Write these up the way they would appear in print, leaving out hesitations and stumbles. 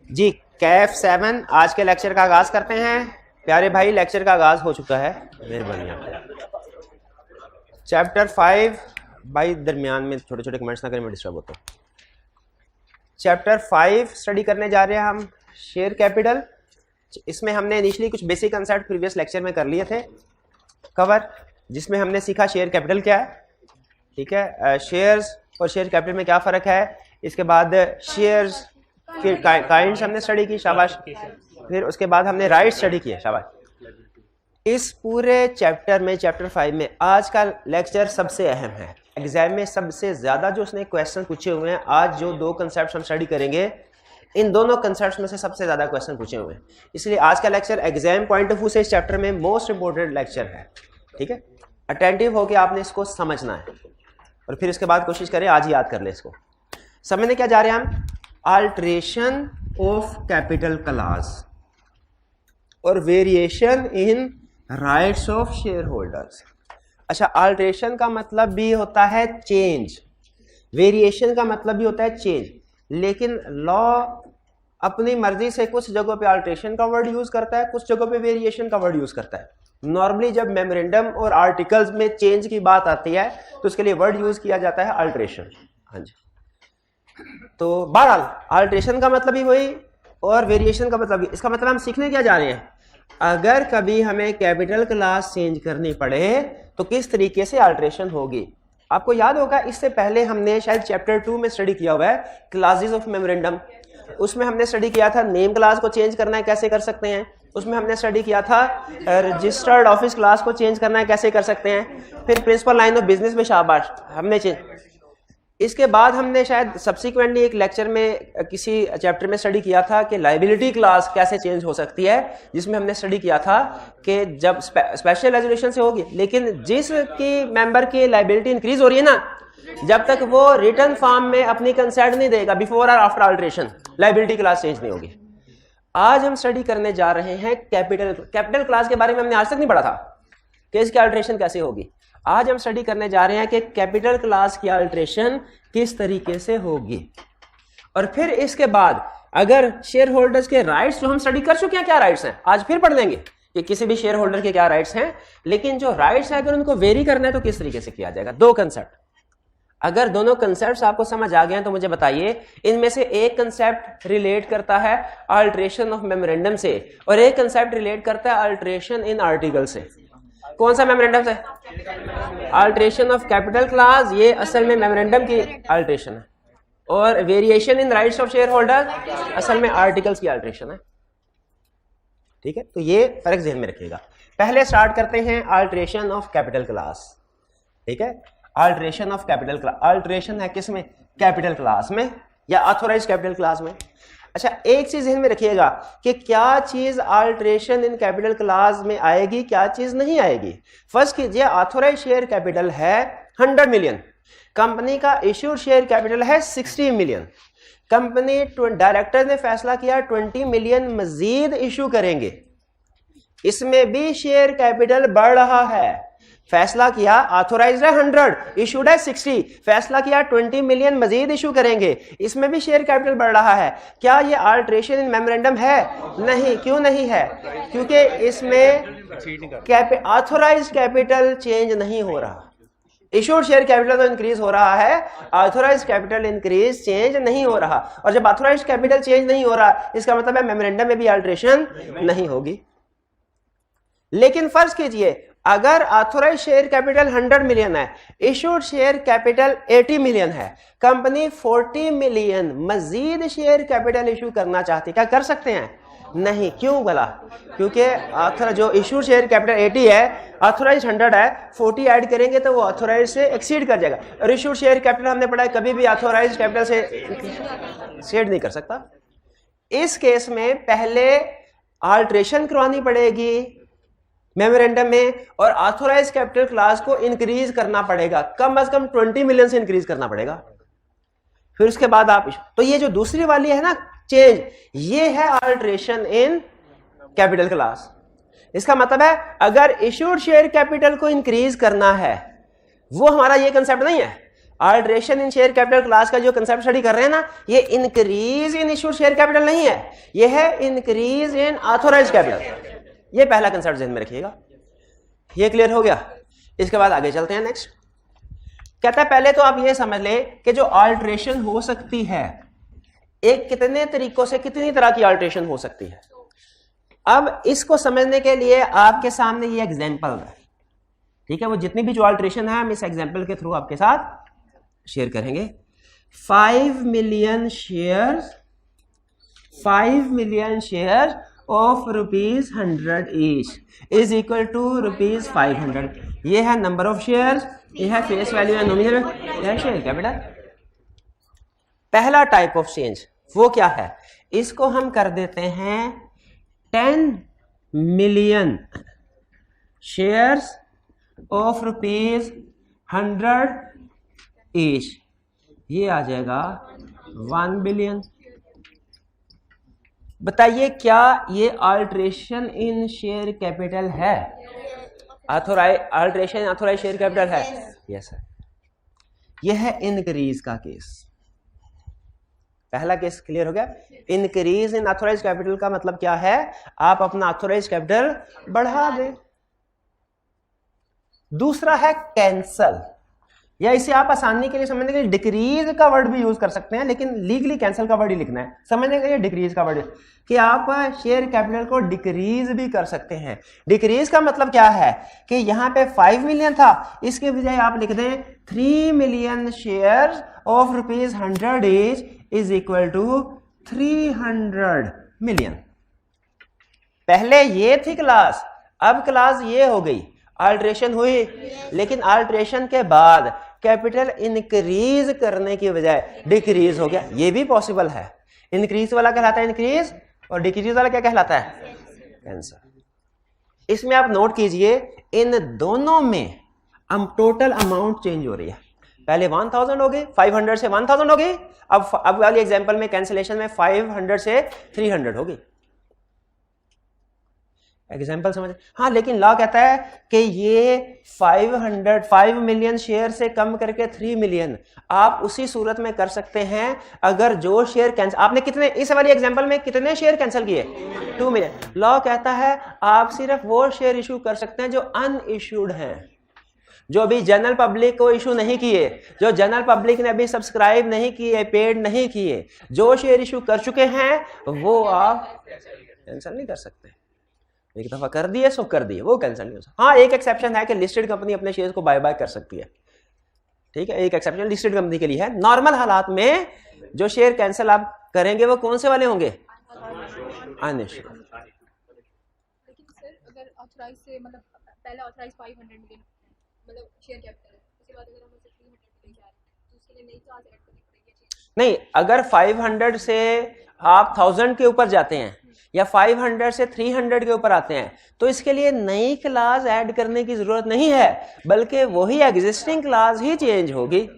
जी कैफ 7 आज के लेक्चर का आगाज करते हैं। प्यारे भाई लेक्चर का आगाज हो चुका है, मेहरबानी आपको। चैप्टर 5 भाई दरमियान में छोटे छोटे कमेंट्स ना करें, मैं डिस्टर्ब होता हूँ। चैप्टर 5 स्टडी करने जा रहे हैं हम, शेयर कैपिटल। इसमें हमने इनिशियली कुछ बेसिक कंसेप्ट प्रीवियस लेक्चर में कर लिए थे कवर, जिसमें हमने सीखा शेयर कैपिटल क्या है, ठीक है, शेयर्स और शेयर कैपिटल में क्या फ़र्क है। इसके बाद शेयर्स फिर काइंड्स हमने स्टडी की, शाबाश। फिर उसके बाद हमने राइट स्टडी किए, शाबाश। इस पूरे चैप्टर में, चैप्टर 5 में आज का लेक्चर सबसे अहम है। एग्जाम में सबसे ज़्यादा जो उसने क्वेश्चन पूछे हुए हैं, आज जो दो कंसेप्ट हम स्टडी करेंगे, इन दोनों कंसेप्ट में से सबसे ज़्यादा क्वेश्चन पूछे हुए हैं। इसलिए आज का lecture exam point of view से इस चैप्टर में मोस्ट इंपॉर्टेंट लेक्चर है, ठीक है। अटेंटिव होकर आपने इसको समझना है और फिर इसके बाद कोशिश करें आज ही याद कर ले इसको। समझने क्या जा रहे हैं हम, अल्टरेशन ऑफ कैपिटल क्लास और variation in rights of share holders. अच्छा, अल्टरेशन का मतलब भी होता है चेंज, वेरिएशन का मतलब भी होता है चेंज, लेकिन लॉ अपनी मर्जी से कुछ जगहों पे अल्टरेशन का वर्ड यूज करता है, कुछ जगहों पे वेरिएशन का वर्ड यूज करता है। नॉर्मली जब मेमोरेंडम और आर्टिकल्स में चेंज की बात आती है तो उसके लिए वर्ड यूज किया जाता है अल्टरेशन। हाँ जी, तो बहरहाल अल्टरेशन का मतलब ही वही और वेरिएशन का मतलब भी। इसका मतलब हम सीखने क्या जा रहे हैं, अगर कभी हमें कैपिटल क्लास चेंज करनी पड़े तो किस तरीके से अल्टरेशन होगी। आपको याद होगा इससे पहले हमने शायद चैप्टर 2 में स्टडी किया हुआ है क्लासेस ऑफ मेमोरेंडम। उसमें हमने स्टडी किया था नेम क्लास को चेंज करना है कैसे कर सकते हैं। उसमें हमने स्टडी किया था रजिस्टर्ड ऑफिस क्लास को चेंज करना है कैसे कर सकते हैं। फिर प्रिंसिपल लाइन ऑफ बिजनेस में शाबाश हमने चेंज। इसके बाद हमने शायद सब्सिक्वेंटली एक लेक्चर में किसी चैप्टर में स्टडी किया था कि लाइबिलिटी क्लास कैसे चेंज हो सकती है, जिसमें हमने स्टडी किया था कि जब स्पेशल रेजोल्यूशन से होगी, लेकिन जिसकी मेंबर की लाइबिलिटी इंक्रीज हो रही है ना, जब तक वो रिटर्न फॉर्म में अपनी कंसेंट नहीं देगा बिफोर और after alteration, liability class change नहीं होगी। आज हम स्टडी करने जा रहे हैं कैपिटल क्लास के बारे में। हमने आज तक नहीं पढ़ा था कि इसकी अल्टरेशन कैसे होगी। आज हम स्टडी करने जा रहे हैं कि कैपिटल क्लास की अल्टरेशन किस तरीके से होगी। और फिर इसके बाद अगर शेयर होल्डर्स के राइट्स जो हम स्टडी कर चुके हैं, क्या राइट्स हैं, आज फिर पढ़ लेंगे कि किसी भी शेयर होल्डर के क्या राइट्स हैं। लेकिन जो राइट्स हैं अगर उनको वेरी करना है तो किस तरीके से किया जाएगा। दो कंसेप्ट, अगर दोनों कंसेप्ट आपको समझ आ गए हैं तो मुझे बताइए इनमें से एक कंसेप्ट रिलेट करता है अल्टरेशन ऑफ मेमोरेंडम से और एक कंसेप्ट रिलेट करता है अल्टरेशन इन आर्टिकल से। कौन सा मेमोरेंडम से? अल्टरेशन ऑफ कैपिटल क्लास, ये असल में मेमोरेंडम की अल्टरेशन है, और variation in rights of share holder असल में आर्टिकल्स की अल्टरेशन है, ठीक है। तो ये फर्क ध्यान में रखिएगा। पहले स्टार्ट करते हैं अल्टरेशन ऑफ कैपिटल क्लास, ठीक है। Alteration of capital class, alteration है किसमें, कैपिटल क्लास में या ऑथोराइज्ड कैपिटल क्लास में। अच्छा, एक चीज ध्यान में रखिएगा कि क्या चीज अल्टरेशन इन कैपिटल क्लास में आएगी, क्या चीज नहीं आएगी। फर्स्ट कीजिए, ऑथोराइज्ड शेयर कैपिटल है 100 मिलियन, कंपनी का इश्यूड शेयर कैपिटल है 60 मिलियन। कंपनी डायरेक्टर ने फैसला किया 20 मिलियन मजीद इशू करेंगे, इसमें भी शेयर कैपिटल बढ़ रहा है। फैसला किया ऑथोराइज्ड है 100, इशूड है 60, फैसला किया 20 मिलियन मजीद इशू करेंगे, इसमें भी शेयर कैपिटल बढ़ रहा है। क्या ये अल्टरेशन इन मेमोरेंडम है? नहीं। क्यों नहीं है? क्योंकि इसमें ऑथोराइज्ड कैपिटल चेंज नहीं हो रहा। इशूड शेयर कैपिटल तो इंक्रीज हो रहा है, ऑथोराइज्ड कैपिटल इंक्रीज चेंज नहीं हो रहा। और जब ऑथोराइज्ड कैपिटल चेंज नहीं हो रहा, इसका मतलब है मेमोरेंडम में भी अल्टरेशन नहीं होगी। लेकिन फर्ज कीजिए अगर ऑथोराइज्ड शेयर कैपिटल 100 मिलियन है, इशूड शेयर कैपिटल 80 मिलियन है, कंपनी 40 मिलियन मजीद शेयर कैपिटल इशू करना चाहती, क्या कर सकते हैं? नहीं। क्यों भला? क्योंकि जो इशूड शेयर कैपिटल 80 है, ऑथोराइज्ड 100 है, 40 ऐड करेंगे तो वो ऑथोराइज्ड से एक्सीड कर जाएगा। और इशूड शेयर कैपिटल हमने पढ़ा है कभी भी ऑथोराइज्ड कैपिटल से एक्सीड नहीं कर सकता। इस केस में पहले अल्टरेशन करवानी पड़ेगी मेमोरेंडम में और ऑथोराइज्ड कैपिटल क्लास को इंक्रीज करना पड़ेगा, कम से कम 20 मिलियन से इंक्रीज करना पड़ेगा। फिर उसके बाद आप, तो ये जो दूसरी वाली है ना चेंज, ये है अल्टरेशन इन कैपिटल क्लास। इसका मतलब है अगर इश्यूड शेयर कैपिटल को इंक्रीज करना है, वो हमारा ये कंसेप्ट नहीं है। Alteration in share capital class का जो कंसेप्ट स्टडी कर रहे हैं ना, ये increase in issued share capital नहीं है, ये है इंक्रीज इन ऑथोराइज्ड कैपिटल। ये पहला कंसेप्ट ध्यान में रखिएगा। ये क्लियर हो गया? इसके बाद आगे चलते हैं। नेक्स्ट कहता है पहले तो आप ये समझ ले कि जो अल्टरेशन हो सकती है, एक कितने तरीकों से कितनी तरह की अल्टरेशन हो सकती है। अब इसको समझने के लिए आपके सामने ये एग्जांपल है, ठीक है। वो जितनी भी जो अल्टरेशन है हम इस एग्जांपल के थ्रू आपके साथ शेयर करेंगे। 5 million share of ₹100 each is equal to ₹500। ये है नंबर ऑफ शेयर्स, ये है फेस वैल्यू है नॉमिनल, ये है शेयर कैपिटल। पहला टाइप ऑफ चेंज वो क्या है, इसको हम कर देते हैं 10 मिलियन शेयर्स ऑफ ₹100 ईच, ये आ जाएगा 1 बिलियन। बताइए क्या ये अल्टरेशन इन शेयर कैपिटल है? Alteration in authorised share capital है? Yes sir. यह है इंक्रीज का केस। पहला केस क्लियर हो गया। इंक्रीज इन ऑथोराइज्ड कैपिटल का मतलब क्या है, आप अपना ऑथोराइज्ड कैपिटल बढ़ा दें। दूसरा है कैंसल, या इसे आप आसानी के लिए समझने के लिए डिक्रीज का वर्ड भी यूज कर सकते हैं, लेकिन लीगली कैंसल का वर्ड ही लिखना है। समझने के लिए डिक्रीज का वर्ड कि आप शेयर कैपिटल को डिक्रीज भी कर सकते हैं। डिक्रीज का मतलब क्या है कि यहां पे 5 मिलियन था, इसके बजाय आप लिख दें 3 million share of ₹100 each is equal to 300 million. पहले ये थी क्लास, अब क्लास ये हो गई। अल्टरेशन हुई, लेकिन अल्टरेशन के बाद कैपिटल इंक्रीज करने की बजाय डिक्रीज हो गया। ये भी पॉसिबल है। इंक्रीज वाला कहलाता है इंक्रीज, और डिक्रीज वाला क्या कहलाता है? कैंसल। इसमें आप नोट कीजिए, इन दोनों में टोटल अमाउंट चेंज हो रही है। पहले 1000 हो गई, 500 से 1000 हो गई। अब वाली एग्जांपल में कैंसिलेशन में 500 से 300 हो गई। एग्जाम्पल समझ? हाँ, लेकिन लॉ कहता है कि ये 5 मिलियन शेयर से कम करके 3 मिलियन आप उसी सूरत में कर सकते हैं अगर जो शेयर कैंसिल आपने कितने, इस वाली एग्जांपल में कितने शेयर कैंसिल किए? 2 मिलियन। लॉ कहता है आप सिर्फ वो शेयर इशू कर सकते हैं जो अनइश्यूड हैं, जो अभी जनरल पब्लिक को इशू नहीं किए, जो जनरल पब्लिक ने अभी सब्सक्राइब नहीं किए, पेड नहीं किए। जो शेयर इशू कर चुके हैं वो आप कैंसिल नहीं कर सकते। एक दफा कर दिए सो कर दिए, वो कैंसिल नहीं हो सकता। हाँ, एक एक्सेप्शन है कि लिस्टेड कंपनी अपने शेयर्स को बाय कर सकती है, ठीक है। एक एक्सेप्शन लिस्टेड कंपनी के लिए है। नॉर्मल हालात में जो शेयर कैंसिल आप करेंगे वो कौन से वाले होंगे? अनइश्यूड। लेकिन सर अगर ऑथराइज से मतलब पहले ऑथराइज 500 मिलियन मतलब शेयर कैपिटल है, उसके बाद अगर हम उसे 300 मिलियन जा रहे हैं तो उसके लिए नई क्लास ऐड करनी पड़ेगी। नहीं, अगर 500 से आप 1000 के ऊपर जाते हैं या 500 से 300 के ऊपर आते हैं तो इसके लिए नई क्लास ऐड करने की जरूरत नहीं है, बल्कि वही एग्जिस्टिंग क्लास ही चेंज होगी।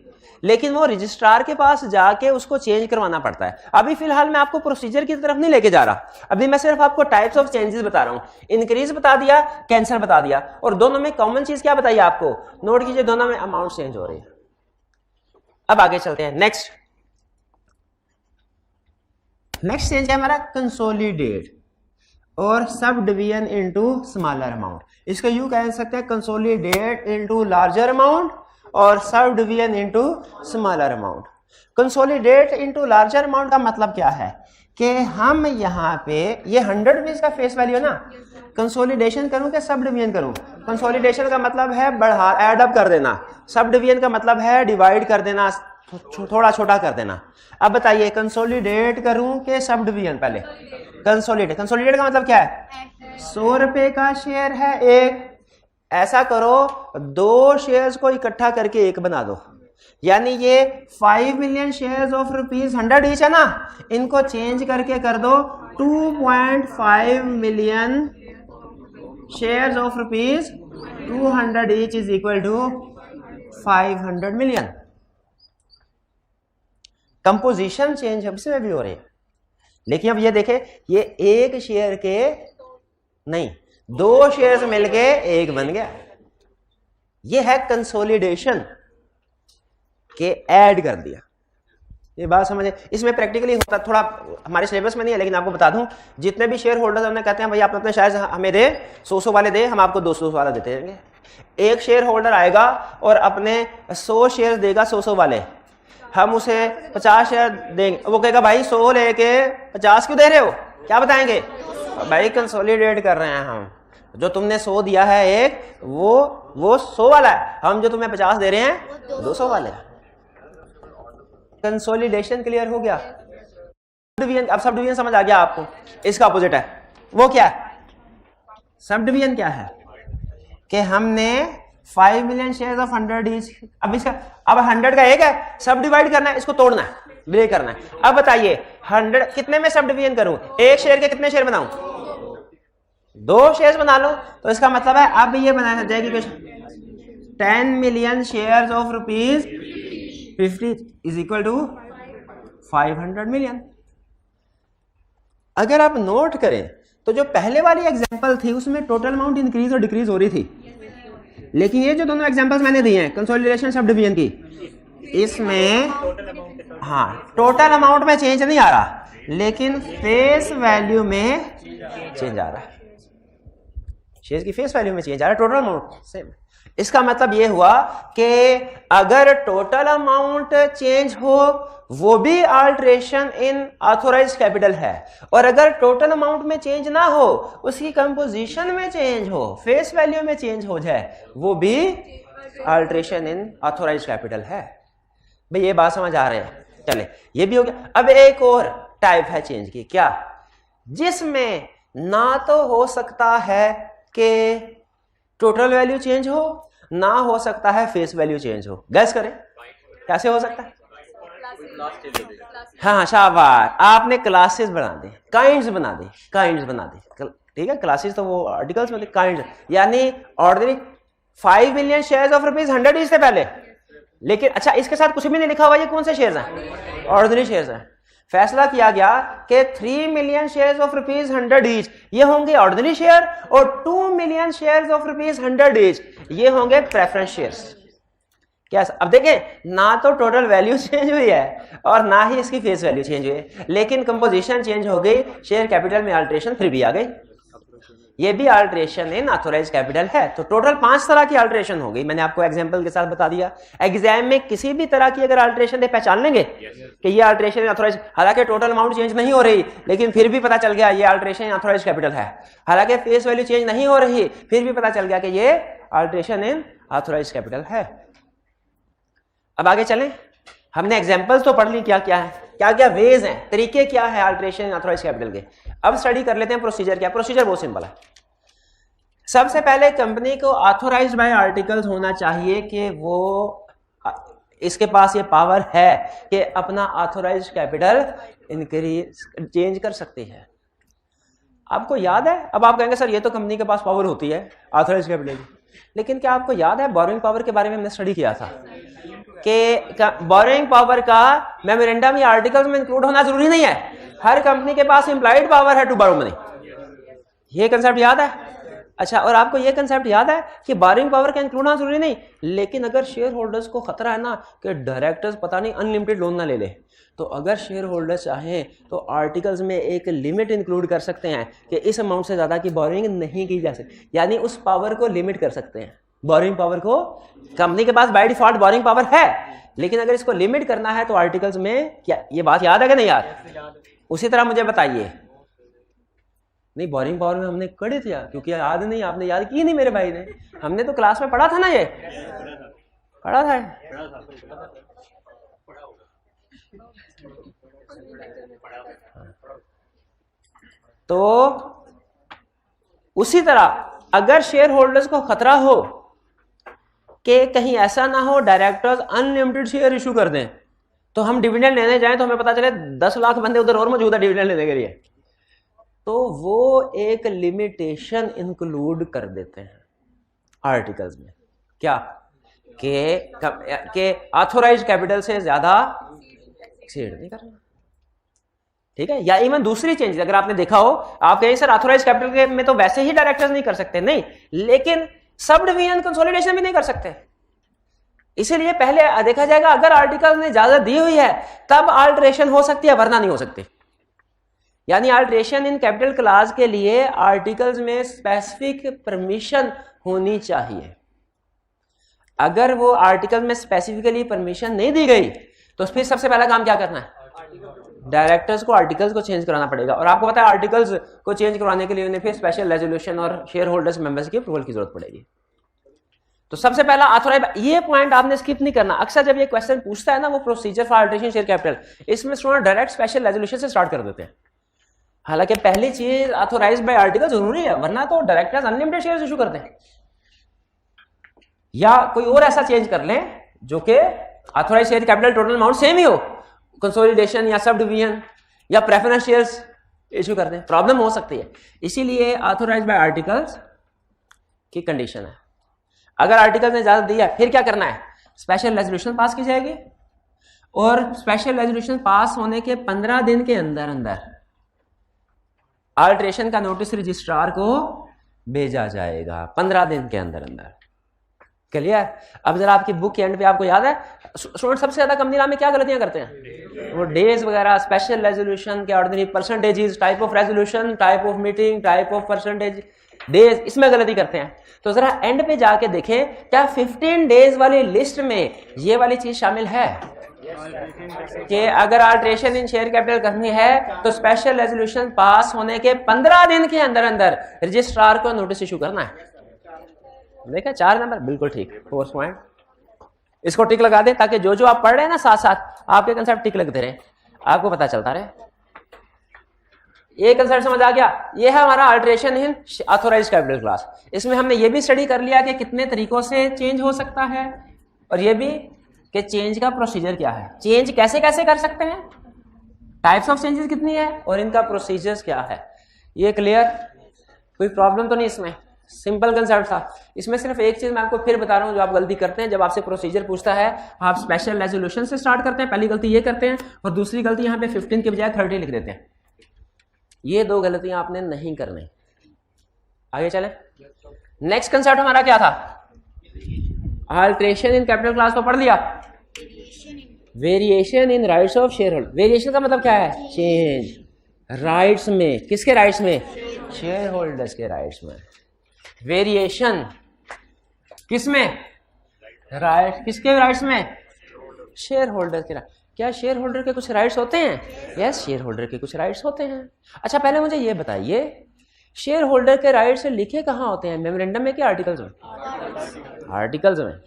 लेकिन वो रजिस्ट्रार के पास जाके उसको चेंज करवाना पड़ता है। अभी फिलहाल मैं आपको प्रोसीजर की तरफ नहीं लेके जा रहा, अभी मैं सिर्फ आपको टाइप्स ऑफ चेंजेस बता रहा हूं। इंक्रीज बता दिया, कैंसिल बता दिया, और दोनों में कॉमन चीज क्या बताइए आपको? नोट कीजिए, दोनों में अमाउंट चेंज हो रही है। अब आगे चलते हैं। नेक्स्ट चेंज है हमारा कंसोलिडेट और sub division into smaller amount. इसको यूं कह सकते हैं कंसोलिडेट इनटू लार्जर अमाउंट और sub division into smaller amount. Consolidate into larger amount का मतलब क्या है कि हम यहाँ पे ये 100 रुपीज का फेस वैल्यू है ना, कंसोलिडेशन करूं कि सब डिवीजन करूं? कंसोलिडेशन का मतलब है बढ़ा ऐड अप कर देना, सब डिवीजन का मतलब है डिवाइड कर देना, थोड़ा छोटा कर देना। अब बताइए कंसोलिडेट करूं कि सब डिवीजन? पहले कंसोलिडेट का मतलब क्या है? 100 रुपए का शेयर है एक, ऐसा करो 2 शेयर्स को इकट्ठा करके एक बना दो, यानी ये 5 मिलियन शेयर्स ऑफ ₹100 ईच है ना, इनको चेंज करके कर दो 2.5 million shares of ₹200 each is equal to 500 million. Composition change इसमें भी हो रही है, लेकिन अब ये देखें, ये एक शेयर के नहीं 2 शेयर्स मिलके एक बन गया। ये है कंसोलिडेशन। के ऐड कर दिया। ये बात समझे, इसमें प्रैक्टिकली होता थोड़ा हमारे सिलेबस में नहीं है, लेकिन आपको बता दूं जितने भी शेयर होल्डर्स हमने कहते हैं भाई आप अपने शेयर हमें दे 100 वाले दे, हम आपको 200 वाला देते रहेंगे। एक शेयर होल्डर आएगा और अपने 100 शेयर देगा 100 वाले, हम उसे 50 शेयर देंगे, वो कहेगा भाई 100 लेके 50 क्यों दे रहे हो, क्या बताएंगे भाई कंसोलिडेट कर रहे हैं हम, जो तुमने 100 दिया है एक वो 100 वाला है, हम जो तुम्हें 50 दे रहे हैं 200 वाले। कंसोलिडेशन क्लियर हो गया। अब सब डिवीजन समझ आ गया आपको, इसका अपोजिट है वो क्या है, सब डिवीजन क्या है कि हमने 5 मिलियन शेयर्स ऑफ 100 ईच, अब इसका अब 100 का एक है, सब डिवाइड करना है, इसको तोड़ना है, ब्रेक करना है। अब बताइए 100 कितने में सब डिवीजन करूं, एक शेयर के कितने शेयर बनाऊं, 2 शेयर बना लो, तो इसका मतलब है अब ये बनाया जाएगी question 10 million shares of ₹50 is equal to 500 million. अगर आप नोट करें तो जो पहले वाली एग्जांपल थी उसमें टोटल अमाउंट इंक्रीज और डिक्रीज हो रही थी, लेकिन ये जो दोनों एग्जांपल्स मैंने दिए हैं कंसोलिडेशन सब डिवीजन की, इसमें हाँ टोटल अमाउंट में चेंज नहीं आ रहा, लेकिन फेस वैल्यू में चेंज आ रहा है, शेयर की फेस वैल्यू में चेंज आ रहा है, टोटल अमाउंट सेम। इसका मतलब ये हुआ कि अगर टोटल अमाउंट चेंज हो वो भी अल्टरेशन इन ऑथोराइज कैपिटल है, और अगर टोटल अमाउंट में चेंज ना हो उसकी कंपोजिशन में चेंज हो, फेस वैल्यू में चेंज हो जाए, वो भी अल्टरेशन इन ऑथोराइज कैपिटल है। भाई ये बात समझ आ रहे हैं, चले ये भी हो गया। अब एक और टाइप है चेंज की, क्या, जिसमें ना तो हो सकता है कि टोटल वैल्यू चेंज हो, ना हो सकता है फेस वैल्यू चेंज हो। गैस करें कैसे हो सकता है? हाँ शाबाश, आपने क्लासेस बना दी, काइंड्स बना दी, काइंड्स बना दी, ठीक है, क्लासेस तो वो आर्टिकल्स में, काइंड्स यानी ordinary 5 million shares of ₹100 each थे पहले, लेकिन अच्छा इसके साथ कुछ भी नहीं लिखा हुआ, ये कौन से शेयर्स हैं, ऑर्डिनरी शेयर्स हैं। फैसला किया गया कि 3 मिलियन शेयर्स ऑफ ₹100 ईच ये होंगे ऑर्डिनरी शेयर, और 2 मिलियन शेयर्स ऑफ ₹100 ईच ये होंगे प्रेफरेंस शेयर्स। क्या अब देखें, ना तो टोटल वैल्यू चेंज हुई है और ना ही इसकी फेस वैल्यू चेंज हुई है, लेकिन कंपोजिशन चेंज हो गई, शेयर कैपिटल में अल्टरेशन फिर भी आ गई, ये भी अल्टरेशन इन ऑथोराइज कैपिटल है। तो टोटल 5 तरह की अल्टरेशन हो गई, मैंने आपको एग्जांपल के साथ बता दिया। एग्जाम में किसी भी तरह की अगर अल्टरेशन है पहचान लेंगे कि ये अल्टरेशन इन ऑथोराइज, हालांकि टोटल अमाउंट चेंज नहीं हो रही लेकिन फिर भी पता चल गया ये अल्टरेशन इन ऑथोराइज कैपिटल है, हालांकि फेस वैल्यू चेंज नहीं हो रही फिर भी पता चल गया कि ये अल्टरेशन इन ऑथोराइज कैपिटल है। अब आगे चलें, हमने एग्जांपल्स तो पढ़ ली क्या क्या है, क्या क्या वेज हैं, तरीके क्या है अल्टरेशन इन ऑथोराइज कैपिटल के। अब स्टडी कर लेते हैं प्रोसीजर क्या। प्रोसीजर बहुत सिंपल है। सबसे पहले कंपनी को ऑथोराइज्ड बाय आर्टिकल्स होना चाहिए कि वो इसके पास ये पावर है कि अपना ऑथोराइज्ड कैपिटल इंक्रीज चेंज कर सकती है। आपको याद है, अब आप कहेंगे सर ये तो कंपनी के पास पावर होती है ऑथोराइज्ड कैपिटल की, लेकिन क्या आपको याद है बोरोइंग पावर के बारे में हमने स्टडी किया था कि बोरोइंग पावर का मेमोरेंडम या आर्टिकल्स में इंक्लूड होना जरूरी नहीं है, हर कंपनी के पास इंप्लाइड पावर है टू बोरो मनी। ये कंसेप्ट याद है? अच्छा, और आपको ये कंसेप्ट याद है कि बोरोइंग पावर का इंक्लूड होना जरूरी नहीं, लेकिन अगर शेयर होल्डर्स को खतरा है ना कि डायरेक्टर्स पता नहीं अनलिमिटेड लोन ना ले ले, तो अगर शेयर होल्डर्स चाहें तो आर्टिकल्स में एक लिमिट इंक्लूड कर सकते हैं कि इस अमाउंट से ज़्यादा की बोरोइंग नहीं की जा सकती, यानी उस पावर को लिमिट कर सकते हैं। बोरोइंग पावर को, कंपनी के पास बाय डिफॉल्ट बोरोइंग पावर है, लेकिन अगर इसको लिमिट करना है तो आर्टिकल्स में, क्या ये बात याद है कि नहीं याद? उसी तरह मुझे बताइए, नहीं बोरोइंग पावर में हमने पढ़े थे यार, क्योंकि याद नहीं, आपने याद की नहीं मेरे भाई ने, हमने तो क्लास में पढ़ा था ना, ये पढ़ा था। तो उसी तरह अगर शेयर होल्डर्स को खतरा हो कि कहीं ऐसा ना हो डायरेक्टर्स अनलिमिटेड शेयर इशू कर दें, तो हम डिविडेंड लेने जाएं तो हमें पता चले 10 लाख बंदे उधर और मौजूद है डिविडेंड लेने के लिए, तो वो एक लिमिटेशन इंक्लूड कर देते हैं आर्टिकल्स में, क्या कि ऑथोराइज्ड कैपिटल से ज्यादा एक्सीड नहीं करना, ठीक है। या इवन दूसरी चेंज, अगर आपने देखा हो, आप कहें सर ऑथोराइज्ड कैपिटल में तो वैसे ही डायरेक्टर्स नहीं कर सकते, नहीं, लेकिन सब डिवीजन कंसोलिडेशन भी नहीं कर सकते। इसीलिए पहले देखा जाएगा अगर आर्टिकल ने इजाजत दी हुई है तब अल्टरेशन हो सकती है, वरना नहीं हो सकती। यानी अल्टरेशन इन कैपिटल क्लास के लिए आर्टिकल्स में स्पेसिफिक परमिशन होनी चाहिए। अगर वो आर्टिकल में स्पेसिफिकली परमिशन नहीं दी गई तो फिर सबसे पहला काम क्या करना है, डायरेक्टर्स को आर्टिकल्स को चेंज कराना पड़ेगा। और आपको पता है आर्टिकल्स को चेंज करवाने के लिए उन्हें फिर स्पेशल रेजोल्यूशन और शेयर होल्डर्स मेंबर्स की अप्रूवल की जरूरत पड़ेगी। तो सबसे पहला ऑथराइज, ये पॉइंट आपने स्किप नहीं करना। अक्सर जब ये क्वेश्चन पूछता है ना वो procedure for alteration share capital, इसमें स्टूडेंट डायरेक्ट स्पेशल रेजोल्यूशन से स्टार्ट कर देते हैं। हालांकि पहली चीज ऑथराइज्ड बाय आर्टिकल जरूरी है, वरना तो डायरेक्टर्स अनलिमिटेड शेयर्स इशू करते हैं। या कोई और ऐसा चेंज कर लें जो कि authorised share capital total amount same ही हो, कंसोलिडेशन या सब डिवीजन या प्रेफरेंस शेयर्स इशू कर दें, प्रॉब्लम हो सकती है। इसीलिए ऑथराइज्ड बाय आर्टिकल्स की कंडीशन है। अगर आर्टिकल ने इजाजत दी है फिर क्या करना है, स्पेशल रेजोल्यूशन पास की जाएगी और स्पेशल रेजोल्यूशन पास होने के 15 दिन के अंदर अंदर अल्टरेशन का नोटिस रजिस्ट्रार को भेजा जाएगा, 15 दिन के अंदर अंदर। क्लियर? अब जरा आपकी बुक के एंड पे आपको याद है स्टूडेंट सबसे ज्यादा कंपनी में क्या गलतियां करते हैं, वो डेज वगैरह, स्पेशल रेजोल्यूशन के ordinary percentages, type of resolution, type of meeting, type of percentage, days, इसमें गलती करते हैं। तो जरा एंड पे जाके देखें क्या 15 डेज वाली लिस्ट में ये वाली चीज शामिल है कि अगर अल्टरेशन इन शेयर कैपिटल करनी है तो स्पेशल रेजोल्यूशन पास होने के 15 दिन के अंदर अंदर रजिस्ट्रार को नोटिस इशू करना है। देखा 4 नंबर बिल्कुल ठीक, 4 पॉइंट। इसको टिक लगा दें ताकि जो जो आप पढ़ रहे हैं ना साथ साथ आपके कंसेप्ट टिक लगते रहे, आपको पता चलता रहे। ये कंसेप्ट समझ आ गया? ये है हमारा अल्टरेशन इन ऑथराइज्ड कैपिटल क्लास। इसमें हमने ये भी स्टडी कर लिया कि कितने तरीकों से चेंज हो सकता है और ये भी कि चेंज का प्रोसीजर क्या है, चेंज कैसे कैसे कर सकते हैं, टाइप्स ऑफ चेंजेस कितनी है और इनका प्रोसीजर्स क्या है। ये क्लियर? कोई प्रॉब्लम तो नहीं इसमें? सिंपल कंसेप्ट था। इसमें सिर्फ एक चीज मैं आपको फिर बता रहा हूं जो आप गलती करते हैं जब आपसे प्रोसीजर पूछता है, आप स्पेशल रेजोल्यूशन से स्टार्ट करते हैं, पहली गलती ये करते हैं, और दूसरी गलती यहाँ पे 15 के बजाय 30 लिख देते हैं। ये 2 गलतियां आपने नहीं करनी। आगे चले, नेक्स्ट कंसेप्ट हमारा क्या था, अल्टरेशन इन कैपिटल क्लास को पढ़ लिया, variation in rights of share holder. Variation का मतलब क्या है, चेंज राइट्स में, किसके राइट्स में, शेयर होल्डर्स के राइट्स में। वेरिएशन किसमें, राइट, किसके राइट्स में, शेयर होल्डर के राइट। क्या शेयर होल्डर के कुछ राइट्स होते हैं? यस, शेयर होल्डर के कुछ राइट्स होते हैं। अच्छा पहले मुझे ये बताइए शेयर होल्डर के राइट्स लिखे कहाँ होते हैं, मेमोरेंडम में कि आर्टिकल्स में? आर्टिकल्स में।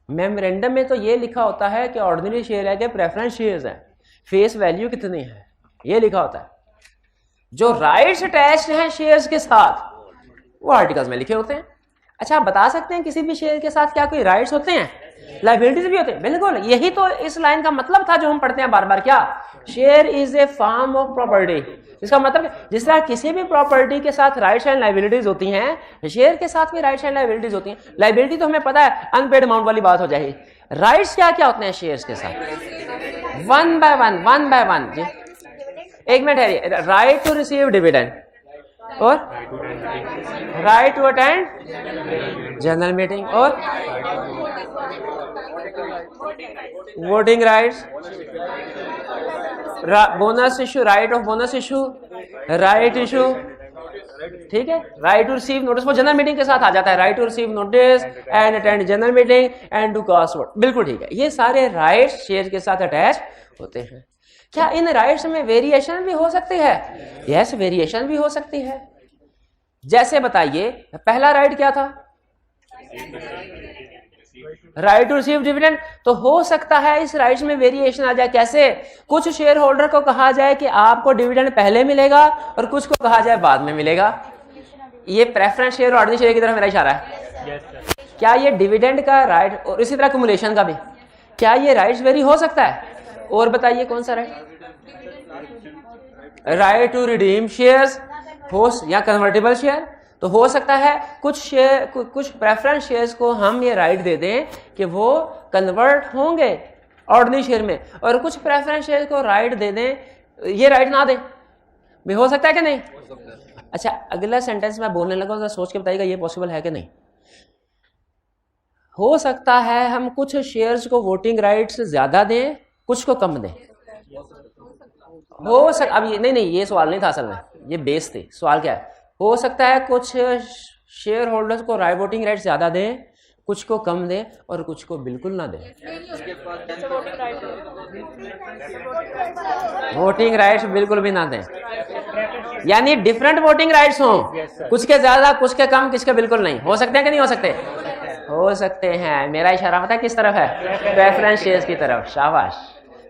मेमोरेंडम में तो ये लिखा होता है कि ऑर्डिनरी शेयर है कि प्रेफरेंस शेयर्स है, फेस वैल्यू कितनी है, ये लिखा होता है। जो राइट्स अटैच्ड हैं शेयर्स के साथ वो आर्टिकल्स में लिखे होते हैं। अच्छा आप बता सकते हैं किसी भी शेयर के साथ क्या कोई राइट्स होते हैं, लायबिलिटीज भी होते हैं? बिल्कुल, यही तो इस लाइन का मतलब था जो हम पढ़ते हैं बार बार, क्या, share is a form of property. इसका मतलब जिस तरह किसी भी प्रॉपर्टी के साथ राइट्स एंड लायबिलिटीज होती हैं, शेयर के साथ भी राइट्स एंड लायबिलिटीज होती हैं। लायबिलिटी तो हमें पता है अनपेड अमाउंट वाली बात हो जाएगी, राइट्स क्या क्या होते हैं शेयर्स के साथ, वन बाय वन जी। एक मिनट है, राइट टू रिसीव डिविडेंड और right to attend general meeting और voting rights, bonus issue, right of bonus issue, right issue, ठीक है। राइट टू रिसीव नोटिस वो जनरल मीटिंग के साथ आ जाता है, right to receive notice and attend general meeting and to cast vote, बिल्कुल ठीक है। ये सारे राइट्स शेयर के साथ अटैच होते हैं। क्या इन राइट्स में वेरिएशन भी हो सकती है? यस, वेरिएशन भी हो सकती है। जैसे बताइए पहला राइट क्या था, राइट टू रिसीव डिविडेंड। तो हो सकता है इस राइट्स में वेरिएशन आ जाए। कैसे? कुछ शेयर होल्डर को कहा जाए कि आपको डिविडेंड पहले मिलेगा और कुछ को कहा जाए बाद में मिलेगा। ये प्रेफरेंस शेयर और ऑर्डिनरी शेयर की तरफ मेरा इशारा है। क्या ये डिविडेंड का राइट और इसी तरह एक्युमुलेशन का भी, क्या ये राइट्स वेरी हो सकता है? और बताइए कौन सा right, right to redeem shares हो या कन्वर्टेबल शेयर। तो हो सकता है कुछ शेयर, कुछ प्रेफरेंस शेयर्स को हम ये राइट दे दें कि वो कन्वर्ट होंगे ऑर्डिनरी शेयर में, और कुछ प्रेफरेंस शेयर को राइट दे दें, ये राइट ना दें भी हो सकता है कि नहीं? अच्छा अगला सेंटेंस मैं बोलने लगा, सोच के बताइएगा ये पॉसिबल है कि नहीं। हो सकता है हम कुछ शेयर्स को वोटिंग राइट्स ज्यादा दें, कुछ को कम दें। हो सक अब ये नहीं, ये सवाल नहीं था असल में, ये बेस थी। सवाल क्या है? हो सकता है कुछ शेयर होल्डर्स को वोटिंग राइट्स ज्यादा दें, कुछ को कम दें और कुछ को बिल्कुल ना दें। वोटिंग राइट्स बिल्कुल भी ना दें, यानी डिफरेंट वोटिंग राइट्स हों, कुछ के ज्यादा, कुछ के कम, किसके बिल्कुल नहीं। हो सकते हैं कि नहीं हो सकते? हो सकते हैं। मेरा इशारा पता है किस तरफ है? प्रेफरेंस शेयर्स की तरफ। शाबाश।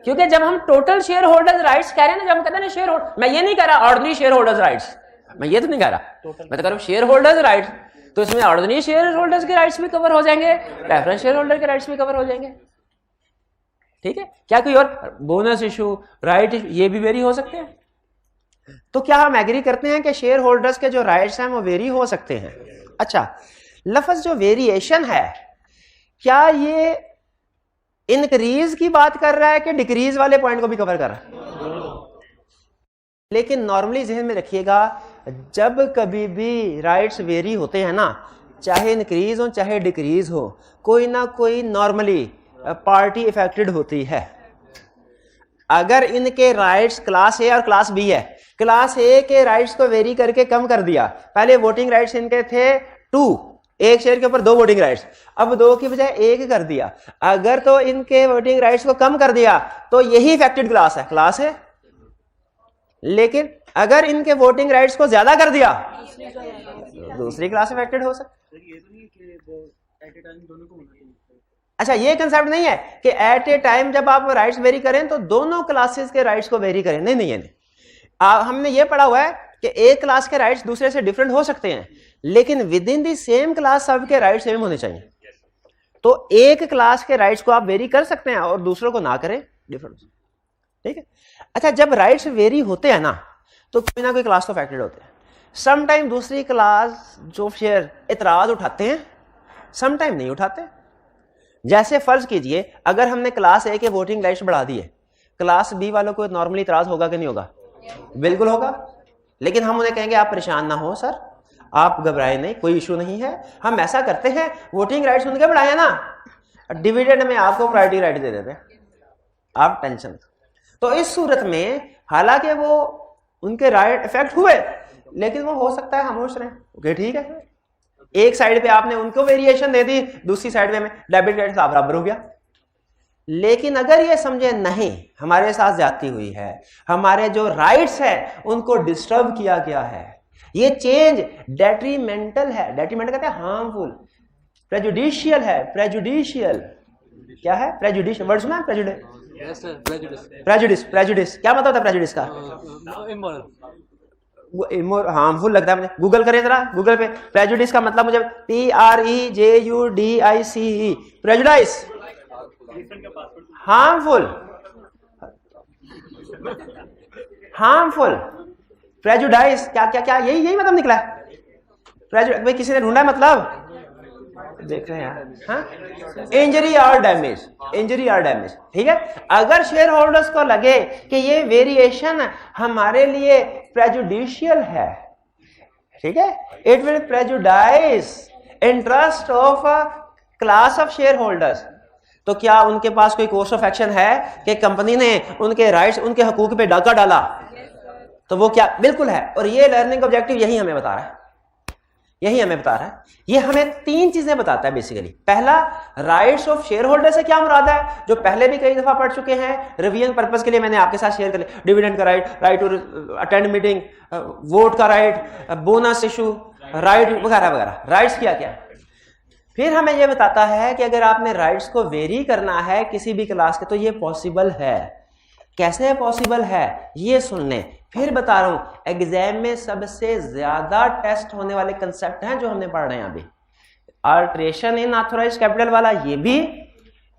क्योंकि जब हम टोटल शेयर होल्डर्स राइट्स कह रहे हैं ना, जब हम कहते हैं ना शेयर होल्डर, मैं ये नहीं कह रहा ऑर्डिनरी शेयर होल्डर्स राइट्स, मैं ये तो नहीं कह रहा, मैं तो कह रहा हूं शेयर होल्डर्स राइट्स। तो इसमें ऑर्डिनरी शेयर होल्डर्स के राइट्स भी कवर हो जाएंगे, प्रेफरेंस शेयर होल्डर के राइट्स भी कवर हो जाएंगे। ठीक है? क्या कोई और बोनस इशू, राइट, ये भी वेरी हो सकते हैं। तो क्या हम एग्री करते हैं कि शेयर होल्डर्स के जो राइट्स हैं वो वेरी हो सकते हैं? अच्छा, लफ्ज जो वेरिएशन है, क्या ये इंक्रीज की बात कर रहा है कि डिक्रीज वाले पॉइंट को भी कवर कर रहा है? लेकिन नॉर्मली जहन में रखिएगा, जब कभी भी राइट्स वेरी होते हैं ना, चाहे इंक्रीज हो चाहे डिक्रीज हो, कोई ना कोई नॉर्मली पार्टी इफेक्टेड होती है। अगर इनके राइट्स क्लास ए और क्लास बी है, क्लास ए के राइट्स को वेरी करके कम कर दिया, पहले वोटिंग राइट्स इनके थे 2, एक शेयर के ऊपर 2 वोटिंग राइट्स, अब 2 की बजाय 1 कर दिया। अगर तो इनके वोटिंग राइट्स को कम कर दिया तो यही इफेक्टेड क्लास है, क्लास है। लेकिन अगर इनके वोटिंग राइट्स को ज्यादा कर दिया, दूसरी क्लास इफेक्टेड हो सकती। अच्छा, ये कंसेप्ट नहीं है कि एट ए टाइम जब आप राइट्स वेरी करें तो दोनों क्लासेस के राइट्स को वेरी करें। नहीं नहीं, हमने ये पढ़ा हुआ है कि एक क्लास के राइट्स दूसरे से डिफरेंट हो सकते हैं, लेकिन with in the same class सबके राइट्स सेम होने चाहिए। तो एक क्लास के राइट्स को आप वेरी कर सकते हैं और दूसरों को ना करें, डिफरेंट। ठीक है? अच्छा, जब राइट्स वेरी होते हैं ना, तो कोई ना कोई क्लास तो अफेक्टेड होते हैं। समटाइम दूसरी क्लास जो शेयर इतराज उठाते हैं, समटाइम नहीं उठाते। जैसे फर्ज कीजिए, अगर हमने क्लास ए के वोटिंग राइट्स बढ़ा दिए, क्लास बी वालों को नॉर्मली इतराज होगा कि नहीं होगा? बिल्कुल होगा। लेकिन हम उन्हें कहेंगे आप परेशान ना हो सर, आप घबराए नहीं, कोई इशू नहीं है, हम ऐसा करते हैं, वोटिंग राइट्स उनके बढ़ाए ना, डिविडेंड में आपको प्रायोरिटी राइट दे देते हैं, आप टेंशन। तो इस सूरत में हालांकि वो उनके राइट इफेक्ट हुए, लेकिन वो हो सकता है खामोश रहे। ओके, ठीक है। एक साइड पे आपने उनको वेरिएशन दे दी, दूसरी साइड पे डेबिट क्रेडिट बराबर हो गया। लेकिन अगर ये समझे नहीं, हमारे साथ ज्यादती हुई है, हमारे जो राइट्स हैं उनको डिस्टर्ब किया गया है, ये चेंज डेट्रीमेंटल है, डेट्रीमेंटल कहते हैं हार्मफुल, प्रेजुडिशियल है, प्रेजुडिशियल क्या है? प्रेजुडिशियल वर्ड सुना? प्रेजुडिस, प्रेजुडिस क्या मतलब होता है प्रेजुडिस का? हार्मफुल लगता है मुझे। गूगल करें जरा, गूगल पे प्रेजुडिस का मतलब मुझे PREJUDICE, prejudice, harmful, harmful, prejudice क्या क्या क्या, यही मतलब निकला है। भाई किसी ने ढूंढा है मतलब? देख रहे हैं यार, हाँ? इंजरी और डैमेज, इंजरी और डैमेज। ठीक है? अगर शेयर होल्डर्स को लगे कि ये वेरिएशन हमारे लिए प्रेजुडिशियल है, ठीक है, it will prejudice interest of class of share holders, तो क्या उनके पास कोई कोर्स ऑफ एक्शन है कि कंपनी ने उनके राइट्स, उनके हकूक पे डाका डाला? तो वो क्या? बिल्कुल है। और ये लर्निंग ऑब्जेक्टिव यही हमें बता रहा है, यही हमें बता रहा है। ये हमें 3 चीजें बताता है बेसिकली। पहला, राइट्स ऑफ शेयर होल्डर से क्या मुराद है, जो पहले भी कई दफा पढ़ चुके हैं, रिवीजन पर्पस के लिए मैंने आपके साथ शेयर कर लिया। डिविडेंड का right, right to attend meeting, vote का राइट, बोनस इशू, राइट वगैरह वगैरह, राइट्स क्या क्या। फिर हमें यह बताता है कि अगर आपने राइट्स को वेरी करना है किसी भी क्लास के, तो ये पॉसिबल है। कैसे पॉसिबल है ये सुन लें, फिर बता रहा हूं। एग्जाम में सबसे ज्यादा टेस्ट होने वाले कंसेप्ट हैं जो हमने पढ़ रहे हैं अभी, अल्टरेशन इन ऑथराइज्ड कैपिटल वाला ये भी,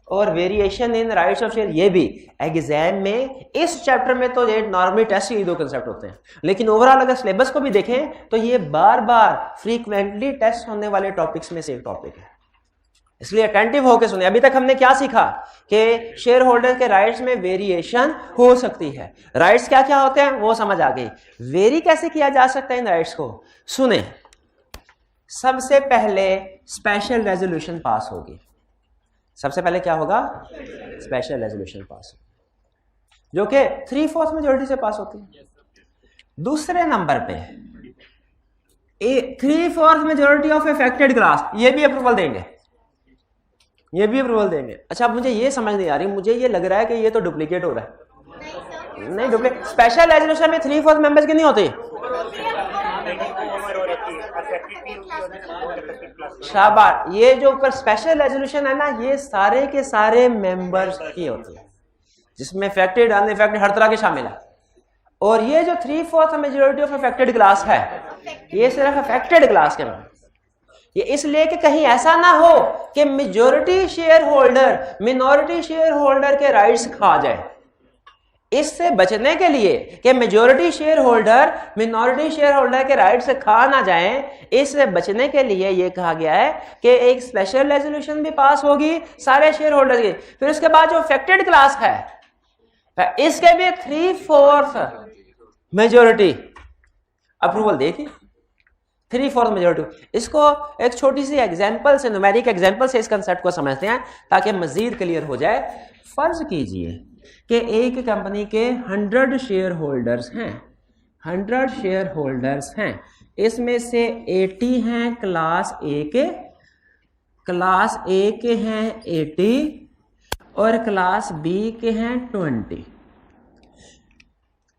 और variation in rights of share ये भी। एग्जाम में इस चैप्टर में तो ये नॉर्मली टेस्ट ये 2 कंसेप्ट होते हैं, लेकिन ओवरऑल अगर सिलेबस को भी देखें तो ये बार बार फ्रीक्वेंटली टेस्ट होने वाले टॉपिक्स में से एक टॉपिक है, इसलिए अटेंटिव होकर सुने। अभी तक हमने क्या सीखा कि शेयर होल्डर के राइट्स में वेरिएशन हो सकती है। राइट्स क्या क्या होते हैं वो समझ आ गई। वेरी कैसे किया जा सकता है इन राइट्स को, सुने। सबसे पहले स्पेशल रेजोल्यूशन पास होगी, सबसे पहले क्या होगा, स्पेशल रेजोल्यूशन पास, जो कि 3/4 मेजोरिटी से पास होती है। दूसरे नंबर पे 3/4 मेजोरिटी ऑफ अफेक्टेड क्लास, ये भी अप्रूवल देंगे, ये भी अप्रूवल देंगे। अच्छा, अब मुझे ये समझ नहीं आ रही, मुझे ये लग रहा है कि ये तो डुप्लीकेट हो रहा है। नहीं डुप्लीकेट, स्पेशल रेजोल्यूशन में 3/4 मेंबर्स की नहीं होती। शाबाश, ये जो ऊपर स्पेशल रेजोल्यूशन है ना, ये सारे के सारे मेंबर्स की होती है, जिसमें अफेक्टेड अनअफेक्टेड हर तरह के शामिल है। और ये जो 3/4 मेजोरिटी ऑफ अफेक्टेड क्लास है, ये सिर्फ अफेक्टेड क्लास के में, ये इसलिए कि कहीं ऐसा ना हो कि majority share holder minority share holder के राइट्स खा जाए। इससे बचने के लिए कि majority share holder minority share holder के राइट्स खा ना जाएं, इससे बचने के लिए ये कहा गया है कि एक स्पेशल रेजोल्यूशन भी पास होगी सारे शेयर होल्डर की। फिर उसके बाद जो अफेक्टेड क्लास है, इसके भी 3/4 मेजोरिटी अप्रूवल देगी, 3/4 मेजोरिटी। इसको एक छोटी सी एग्जांपल से, न्यूमेरिक एग्जांपल से इस कंसेप्ट को समझते हैं ताकि मजीद क्लियर हो जाए। फर्ज कीजिए कि एक कंपनी के 100 शेयर होल्डर्स हैं, 100 शेयर होल्डर्स हैं, इसमें से 80 हैं क्लास ए के, क्लास ए के हैं 80 और क्लास बी के हैं 20।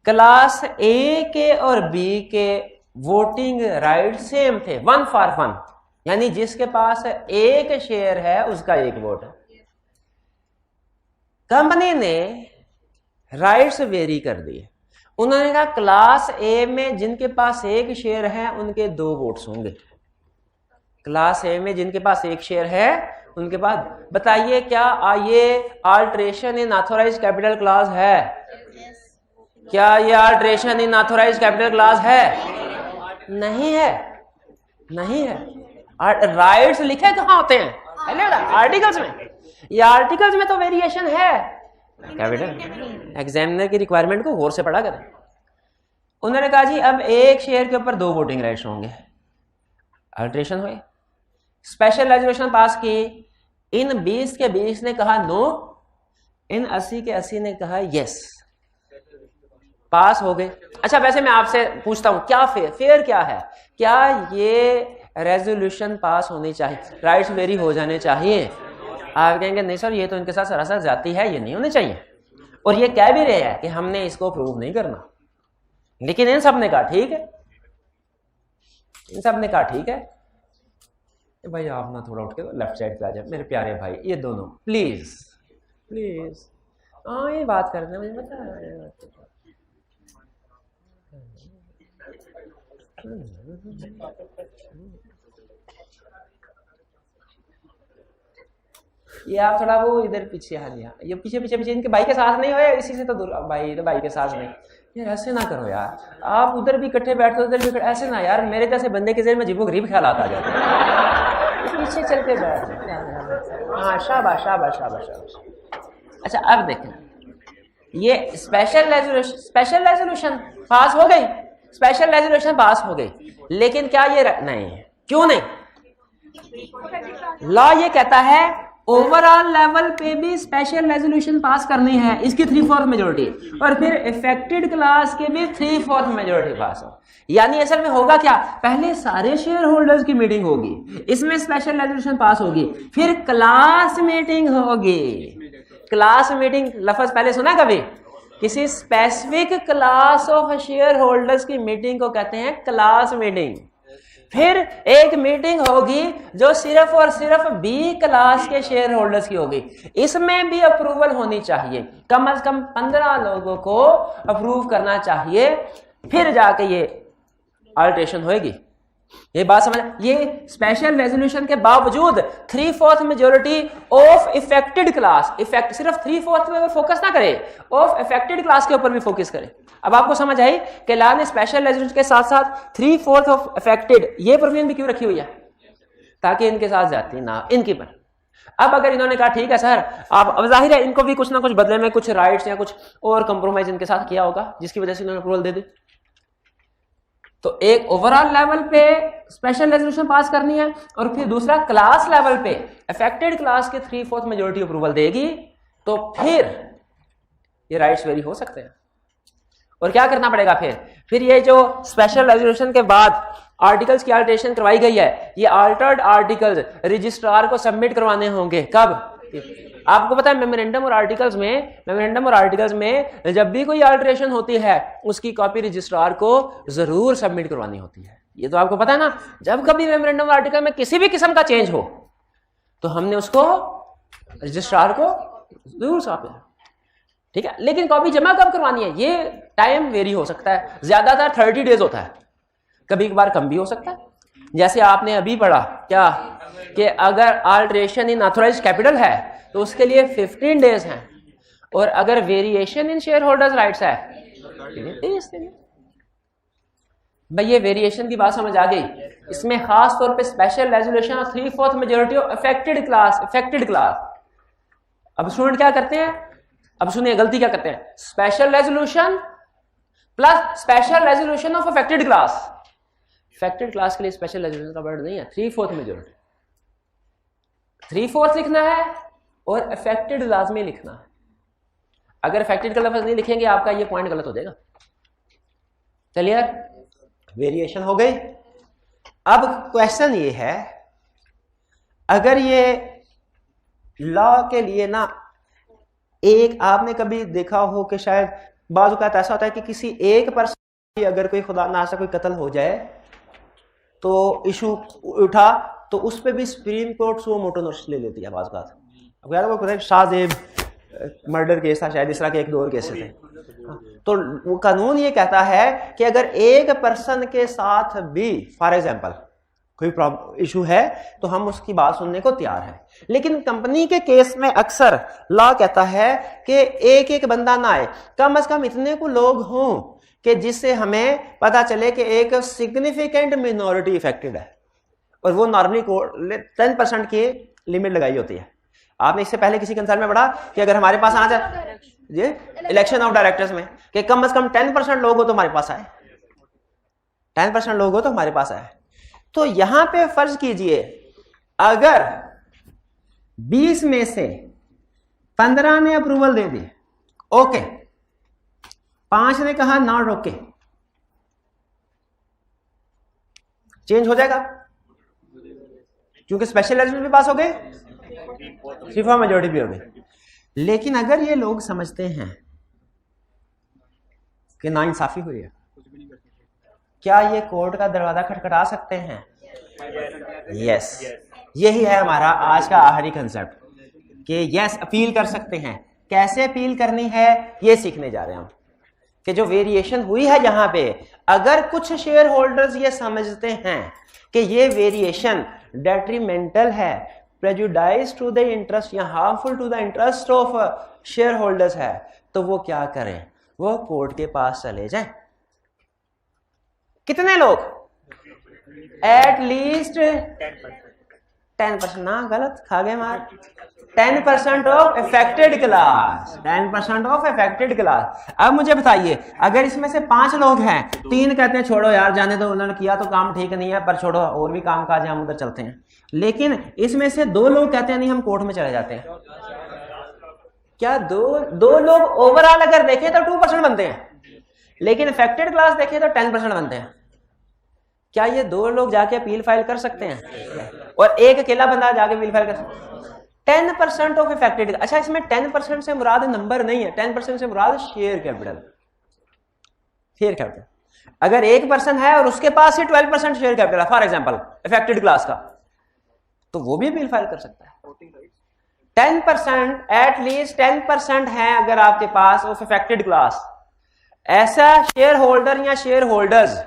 क्लास ए के और बी के वोटिंग राइट सेम थे, 1 for 1, यानी जिसके पास एक शेयर है उसका एक वोट है। कंपनी ने राइट्स वेरी कर दिए, उन्होंने कहा क्लास ए में जिनके पास एक शेयर है उनके 2 वोट्स होंगे, क्लास ए में जिनके पास एक शेयर है उनके पास। बताइए क्या ये alteration in authorised capital class है? क्या ये alteration in authorised capital class है? नहीं है, नहीं है। राइट्स लिखे कहां होते हैं? आर्टिकल्स में। ये आर्टिकल्स में तो वेरिएशन है, कैपिटल एग्जामिनर की रिक्वायरमेंट को गौर से पढ़ा करें। उन्होंने कहा जी अब एक शेयर के ऊपर 2 वोटिंग राइट्स होंगे, अल्टरेशन हुए, स्पेशल रेजोल्यूशन पास की। इन 20 के 20 ने कहा नो, इन 80 के 80 ने कहा यस, पास हो गए। अच्छा, वैसे मैं आपसे पूछता हूं क्या फेयर क्या है? क्या ये रेजोल्यूशन पास होनी चाहिए, राइट्स वेरी हो जाने चाहिए? आप कहेंगे नहीं सर, ये तो इनके साथ सरासर जाती है, ये नहीं होनी चाहिए। और ये कह भी रहे हैं कि हमने इसको प्रूव नहीं करना, लेकिन इन सब ने कहा ठीक है, इन सब ने कहा ठीक है। भाई आप ना थोड़ा उठ के लेफ्ट साइड पे आ जाए मेरे प्यारे भाई, ये दोनों प्लीज प्लीज। हाँ ये बात करने मुझे पता है। ये आप थोड़ा वो इधर पीछे आ लिया, ये पीछे पीछे पीछे, इनके भाई के साथ नहीं हो या इसी से तो दूर। भाई तो भाई के साथ नहीं यार, ऐसे ना करो यार, आप उधर भी इकट्ठे बैठते उधर भी ऐसे ना यार, मेरे जैसे बंदे के ज़हन में अजीबो गरीब ख्याल आता जाता है। पीछे चल के बैठ, हाँ शाबाश शाबाश शाबाश शाबाश। अच्छा अब देखें, ये स्पेशल रेजोल्यूशन पास हो गई, स्पेशल रेजोल्यूशन पास हो गई, लेकिन क्या ये नहीं, क्यों नहीं? लॉ ये कहता है ओवरऑल लेवल पे भी स्पेशल रेजोल्यूशन पास करनी है, इसकी 3/4 मेजोरिटी, और फिर इफेक्टेड क्लास के भी 3/4 मेजोरिटी पास हो। यानी असल में होगा क्या, पहले सारे शेयर होल्डर्स की मीटिंग होगी, इसमें स्पेशल रेजोल्यूशन पास होगी, फिर क्लास मीटिंग होगी। क्लास मीटिंग लफ्ज पहले सुना कभी? किसी specific class of share holders की मीटिंग को कहते हैं क्लास मीटिंग। फिर एक मीटिंग होगी जो सिर्फ और सिर्फ बी क्लास के शेयर होल्डर्स की होगी, इसमें भी अप्रूवल होनी चाहिए, कम से कम 15 लोगों को अप्रूव करना चाहिए, फिर जाके ये अल्टरेशन होगी। ये बात समझ? ये स्पेशल रेजोल्यूशन के बावजूद 3/4 majority of affected class, effect सिर्फ 3/4 में फोकस ना करे, ऑफ इफेक्टेड क्लास के ऊपर भी फोकस करे। अब आपको समझ आई कि लॉ ने स्पेशल रेजोल्यूशन के साथ साथ 3/4 ऑफ इफेक्टेड ये प्रोविजन भी क्यों रखी हुई है, ताकि इनके साथ जाती ना इनकी पर। अब अगर इन्होंने कहा ठीक है सर, आप, अब जाहिर है इनको भी कुछ ना कुछ बदले में कुछ राइट्स या कुछ और कंप्रोमाइज इनके साथ किया होगा जिसकी वजह से इन्होंने अप्रूवल दे दी। तो एक ओवरऑल लेवल पे स्पेशल रेजोल्यूशन पास करनी है और फिर दूसरा क्लास लेवल पे अफेक्टेड क्लास के 3/4 मेजोरिटी अप्रूवल देगी, तो फिर ये राइट्स वेरी हो सकते हैं। और क्या करना पड़ेगा फिर ये जो स्पेशल रेजोल्यूशन के बाद आर्टिकल्स की अल्टरेशन करवाई गई है, ये अल्टर्ड आर्टिकल्स रजिस्ट्रार को सबमिट करवाने होंगे। कब? आपको पता है मेमोरेंडम और आर्टिकल्स में जब भी कोई अल्टरेशन होती है उसकी कॉपी रजिस्ट्रार को जरूर सबमिट करवानी होती है। ये तो आपको पता है ना। जब कभी मेमोरेंडम और आर्टिकल में किसी भी किस्म का चेंज हो तो हमने उसको रजिस्ट्रार को जरूर सौंपे, ठीक है। लेकिन कॉपी जमा कब करवानी है ये टाइम वेरी हो सकता है, ज्यादातर 30 डेज होता है, कभी कभार कम भी हो सकता है। जैसे आपने अभी पढ़ा क्या कि अगर अल्टरेशन इन ऑथराइज्ड कैपिटल है तो उसके लिए 15 डेज हैं, और अगर variation in share holders rights है भाई। ये वेरिएशन की बात समझ आ गई। इसमें खास तौर पे स्पेशल रेजोल्यूशन और 3/4 मेजोरिटी ऑफ अफेक्टेड क्लास। अब स्टूडेंट क्या करते हैं, अब सुनिए गलती क्या करते हैं, special resolution plus special resolution of affected class. Affected class के लिए स्पेशल रेजोल्यूशन का वर्ड नहीं है, 3/4 मेजोरिटी। 3/4 लिखना है और अफेक्टेड लाजमी लिखना है। अगर अफेक्टेड का लफ्ज नहीं लिखेंगे आपका ये पॉइंट गलत हो जाएगा। चलिए वेरिएशन हो गई। अब क्वेश्चन ये है, अगर ये लॉ के लिए ना एक आपने कभी देखा हो कि शायद बाज़ औक़ात ऐसा होता है कि किसी एक पर्सन की अगर कोई खुदा ना कोई कत्ल हो जाए तो इशू उठा तो उस पर भी सुप्रीम कोर्ट सो मोटो नोटिस ले लेती है। बाज़ औक़ात अब यार वो शाहजेब मर्डर केस था शायद, इस तरह के एक दो और केसेस थे। तो वो कानून ये कहता है कि अगर एक पर्सन के साथ भी फॉर एग्जांपल कोई प्रॉब्लम इशू है तो हम उसकी बात सुनने को तैयार है। लेकिन कंपनी के केस में अक्सर लॉ कहता है कि एक एक बंदा ना आए, कम से कम इतने को लोग हों कि जिससे हमें पता चले कि एक सिग्निफिकेंट मिनॉरिटी इफेक्टेड है, और वो नॉर्मली 10% की लिमिट लगाई होती है। आपने इससे पहले किसी कंसर्न में पढ़ा कि अगर हमारे पास आना चाहे ये इलेक्शन ऑफ डायरेक्टर्स में कि कम से कम 10% लोग हो तो हमारे पास आए, 10% लोग हो तो हमारे पास आए। तो यहां पे फर्ज कीजिए अगर 20 में से 15 ने अप्रूवल दे दी, ओके, 5 ने कहा ना रोके, चेंज हो जाएगा क्योंकि स्पेशल रेजोल्यूशन भी पास हो गए, 3/4 मेजोरिटी भी हो गई। लेकिन अगर ये लोग समझते हैं कि नाइंसाफी हुई है, क्या ये कोर्ट का दरवाजा खटखटा सकते हैं? यस, यही है हमारा आज का आखिरी कंसेप्ट कि यस अपील कर सकते हैं। कैसे अपील करनी है ये सीखने जा रहे हैं हम कि जो वेरिएशन हुई है यहां पे, अगर कुछ शेयर होल्डर्स ये समझते हैं कि ये वेरिएशन डेट्रीमेंटल है, प्रेजुडाइज टू द इंटरेस्ट या harmful to the interest of shareholders है, तो वो क्या करें, वो कोर्ट के पास चले जाएं। कितने लोग? एट लीस्ट 10%, ना गलत खा गए मार, 10% of affected class, 10% of affected class. अब मुझे बताइए अगर इसमें से 5 लोग हैं, 3 कहते हैं छोड़ो यार जाने दो, उन्होंने किया तो काम ठीक नहीं है पर छोड़ो और भी काम काज है हम उधर चलते हैं, लेकिन इसमें से 2 लोग कहते हैं नहीं हम कोर्ट में चले जाते हैं। क्या दो लोग ओवरऑल अगर देखें तो 2% बनते हैं, लेकिन अफेक्टेड क्लास देखें तो 10% बनते हैं। क्या ये 2 लोग जाके अपील फाइल कर सकते हैं और एक अकेला बंदा जाके अपील फाइल कर सकता है? 10% ऑफ अफेक्टेड। अच्छा, इसमें 10% से मुराद नंबर नहीं है, 10% से मुराद शेयर कैपिटल। शेयर कैपिटल अगर 1% है और उसके पास ही 12% शेयर कैपिटल है फॉर एग्जांपल अफेक्टेड क्लास का, तो वो भी अपील फाइल कर सकता है। 10% एट लीस्ट 10% है अगर आपके पास ऑफ अफेक्टेड क्लास, ऐसा शेयर होल्डर या शेयर होल्डर्स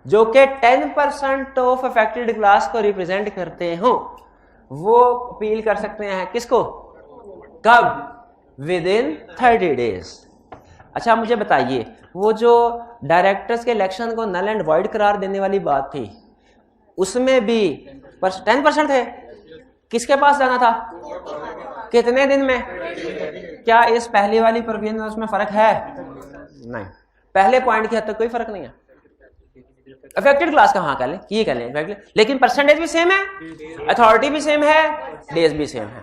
जो कि 10% ऑफ अफेक्टेड क्लास को रिप्रेजेंट करते हो, वो अपील कर सकते हैं किसको? कब? With in 30 days. अच्छा मुझे बताइए वो जो डायरेक्टर्स के इलेक्शन को नल एंड वॉइड करार देने वाली बात थी, उसमें भी 10% थे, किसके पास जाना था? कितने दिन में? क्या इस पहली वाली प्रोविजन में उसमें फर्क है? नहीं, पहले पॉइंट की हद तक कोई फर्क नहीं है। अफेक्टेड क्लास का हाँ कह लें, ये कह लें, लेकिन परसेंटेज भी सेम है, अथॉरिटी भी सेम है, डेज भी सेम है।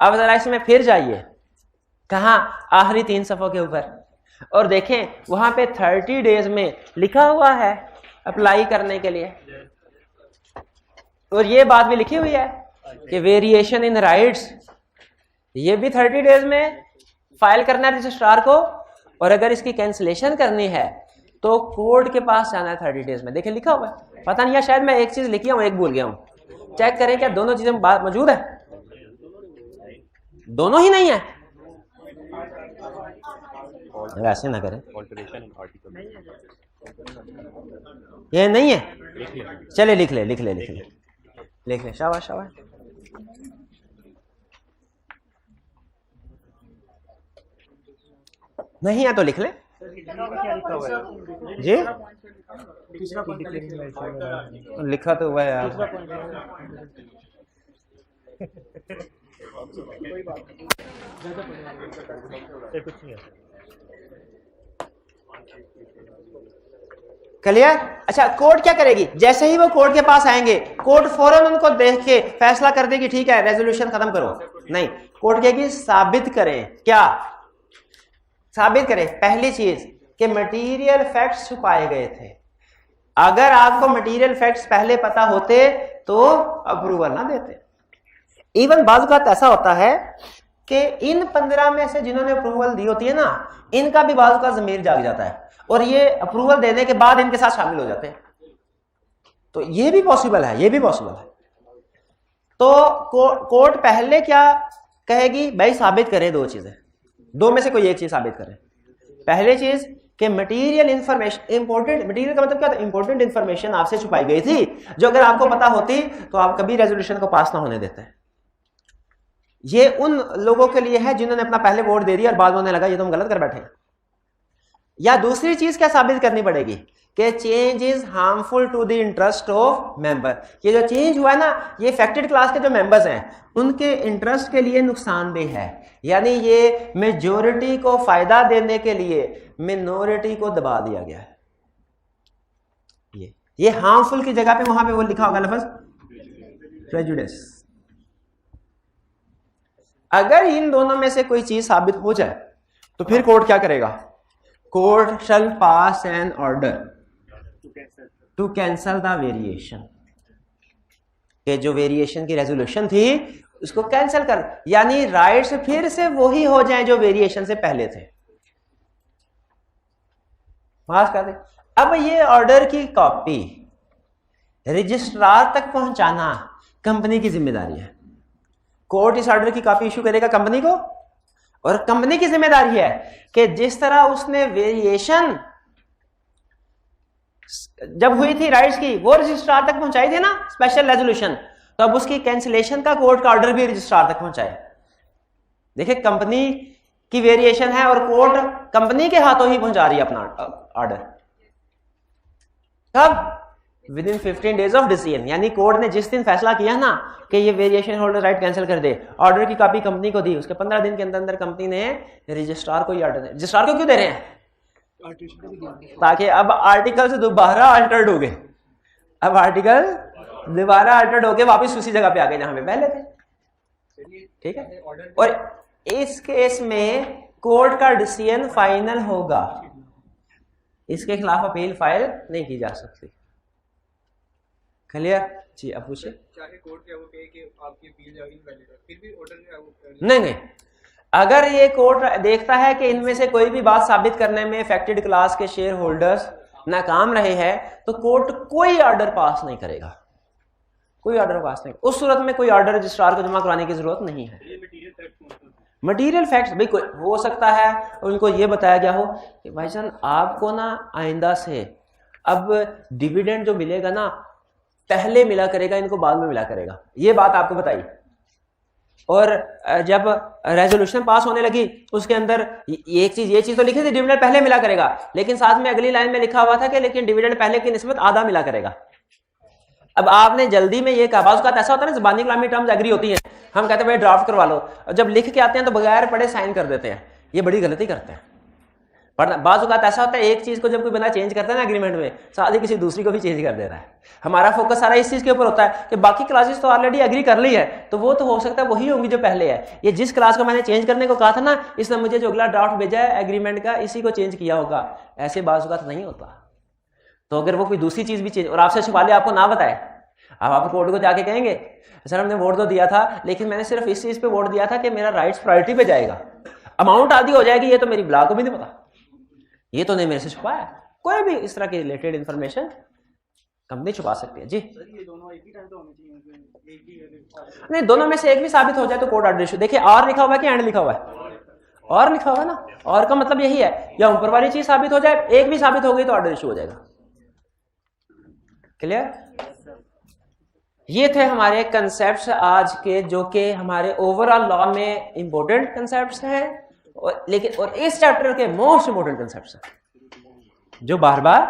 अब जरा इसमें फिर जाइए कहाँ, आखिरी 3 सफ़ों के ऊपर, और देखें वहां पे 30 डेज में लिखा हुआ है अप्लाई करने के लिए, और ये बात भी लिखी हुई है कि वेरिएशन इन राइट्स, ये भी 30 डेज में फाइल करना है रजिस्ट्रार को, और अगर इसकी कैंसिलेशन करनी है तो कोर्ट के पास जाना है 30 डेज में। देखिए लिखा हुआ है, पता नहीं है शायद मैं एक चीज लिखी हूं एक भूल गया हूं, चेक करें क्या दोनों चीजें बात मौजूद है, दोनों ही नहीं है, ऐसे ना करें, ये नहीं है, चले लिख ले, शाबाश। नहीं है तो लिख ले जी, लिखा तो हुआ है यार। क्लियर? अच्छा, कोर्ट क्या करेगी? जैसे ही वो कोर्ट के पास आएंगे, कोर्ट फौरन उनको देख के फैसला कर देगी ठीक है रेजोल्यूशन खत्म करो। नहीं, कोर्ट कहेगी साबित करें। क्या साबित करें? पहली चीज कि मटेरियल फैक्ट्स छुपाए गए थे। अगर आपको मटेरियल फैक्ट्स पहले पता होते तो अप्रूवल ना देते। इवन बाज़ औक़ात ऐसा होता है कि इन 15 में से जिन्होंने अप्रूवल दी होती है ना, इनका भी बाज़ औक़ात ज़मीर जाग जाता है और ये अप्रूवल देने के बाद इनके साथ शामिल हो जाते हैं। तो ये भी पॉसिबल है, ये भी पॉसिबल है। तो कोर्ट पहले क्या कहेगी? भाई साबित करें दो चीजें, दो में से कोई एक चीज साबित करें। पहली चीज कि मटेरियल इंफॉर्मेशन, इंपॉर्टेंट मटेरियल का मतलब क्या था? इंपॉर्टेंट इंफॉर्मेशन आपसे छुपाई गई थी जो अगर आपको पता होती तो आप कभी रेजोल्यूशन को पास ना होने देते। ये उन लोगों के लिए है जिन्होंने अपना पहले वोट दे दिया और बाद में उन्हें लगा ये तो हम गलत कर बैठे। या दूसरी चीज क्या साबित करनी पड़ेगी कि change is harmful to the interest of member. ये जो चेंज हुआ है ना, ये अफेक्टेड क्लास के जो मेंबर्स हैं उनके इंटरेस्ट के लिए नुकसानदेह है, यानी ये मेजॉरिटी को फायदा देने के लिए मिनोरिटी को दबा दिया गया है। ये हार्मफुल की जगह पे वहां पे वो लिखा होगा लफ्ज प्रेजुडिस। अगर इन दोनों में से कोई चीज साबित हो जाए तो फिर कोर्ट क्या करेगा? Court shall pass an order to cancel the variation, कि जो वेरिएशन की रेजोल्यूशन थी उसको कैंसिल कर, यानी राइट्स फिर से वही हो जाएं जो वेरिएशन से पहले थे। माफ कर दे। अब ये ऑर्डर की कॉपी रजिस्ट्रार तक पहुंचाना कंपनी की जिम्मेदारी है। कोर्ट इस ऑर्डर की कॉपी इशू करेगा कंपनी को, और कंपनी की जिम्मेदारी है कि जिस तरह उसने वेरिएशन जब हुई थी राइट्स की वो रजिस्ट्रार तक पहुंचाई थी ना स्पेशल रेजोल्यूशन, तो अब उसकी कैंसिलेशन का कोर्ट का ऑर्डर भी रजिस्ट्रार तक पहुंचाए। देखिए कंपनी की वेरिएशन है और कोर्ट कंपनी के हाथों ही पहुंचा रही है अपना ऑर्डर। कब? With in 15 days of decision, यानी कोर्ट ने जिस दिन फैसला किया ना कि ये वेरिएशन होल्डर राइट कैंसिल कर दे, ऑर्डर की कॉपी कंपनी को दी, उसके 15 दिन के अंदर अंदर कंपनी ने रजिस्ट्रार को ये ऑर्डर दे। रजिस्ट्रार को क्यों दे रहे हैं? ताकि अब आर्टिकल से दोबारा अल्टर्ड हो गए, अब आर्टिकल दोबारा अल्टर्ड हो गए, वापस उसी जगह पे आ गए जहां पे पहले थे। ठीक है, और इस केस में कोर्ट का डिसीजन फाइनल होगा, इसके खिलाफ अपील फाइल नहीं की जा सकती। क्लियर जी? अब पूछिए। चाहे कोर्ट क्या वो कहे कि आपकी अपील इनवैलिड है, फिर भी ऑर्डर नहीं, अगर ये कोर्ट देखता है कि इनमें से कोई भी बात साबित करने में अफेक्टेड क्लास के शेयर होल्डर्स नाकाम रहे हैं तो कोर्ट कोई ऑर्डर पास नहीं करेगा, कोई ऑर्डर पास नहीं। उस सूरत में कोई ऑर्डर रजिस्ट्रार को जमा कराने की जरूरत नहीं है। मटेरियल फैक्ट्स भाई कोई हो सकता है और उनको ये बताया गया हो कि भाईजान आपको ना आइंदा से अब डिविडेंड जो मिलेगा ना पहले मिला करेगा, इनको बाद में मिला करेगा, ये बात आपको बताई। और जब रेजोल्यूशन पास होने लगी उसके अंदर ये चीज तो लिखी थी डिविडेंड पहले मिला करेगा, लेकिन साथ में अगली लाइन में लिखा हुआ था कि लेकिन डिविडेंड पहले की निस्बत आधा मिला करेगा। अब आपने जल्दी में ये कहा, बाज़ औक़ात ऐसा होता है ना ज़बानी कलामी टर्म्स एग्री होती हैं, हम कहते हैं भाई ड्राफ्ट करवा लो, और जब लिख के आते हैं तो बगैर पढ़े साइन कर देते हैं, ये बड़ी गलती करते हैं। पर बाज़ औक़ात ऐसा होता है एक चीज़ को जब कोई बंदा चेंज करता है ना एग्रीमेंट में, साथ ही किसी दूसरी को भी चेंज कर दे रहा है। हमारा फोकस सारा इस चीज़ के ऊपर होता है कि बाकी क्लासेस तो ऑलरेडी एग्री कर ली है, तो वो तो हो सकता है वही होंगी जो पहले है। ये जिस क्लास को मैंने चेंज करने को कहा था ना, इसने मुझे जो अगला ड्राफ्ट भेजा है एग्रीमेंट का, इसी को चेंज किया होगा। ऐसे बाज़ औक़ात नहीं होता। तो अगर वो कोई दूसरी चीज़ भी चेंज और आपसे छुपा आपको ना बताए, आप कोर्ट को जाके कहेंगे सर हमने वोट तो दिया था लेकिन मैंने सिर्फ इस चीज़ पे वोट दिया था कि मेरा राइट्स प्रायोरिटी पे जाएगा, अमाउंट आधी हो जाएगी, ये तो मेरी ब्लॉक को भी नहीं पता, ये तो नहीं मेरे से छुपाया। कोई भी इस तरह की रिलेटेड इंफॉर्मेशन कंपनी छुपा सकती है जी। ये दोनों एक ही टाइम पे होने चाहिए, एक ही नहीं, दोनों में से एक भी साबित हो जाए तो कोर्ट ऑर्डर इशू। देखिए और लिखा हुआ है कि एंड लिखा हुआ है? और लिखा हुआ है ना, और का मतलब यही है या ऊपर वाली चीज साबित हो जाए, एक भी साबित हो गई तो ऑर्डर इशू हो जाएगा। क्लियर? ये थे हमारे कंसेप्ट्स आज के, जो कि हमारे ओवरऑल लॉ में इंपॉर्टेंट कंसेप्ट्स हैं, और इस चैप्टर के मोस्ट इंपोर्टेंट कंसेप्ट्स हैं जो बार बार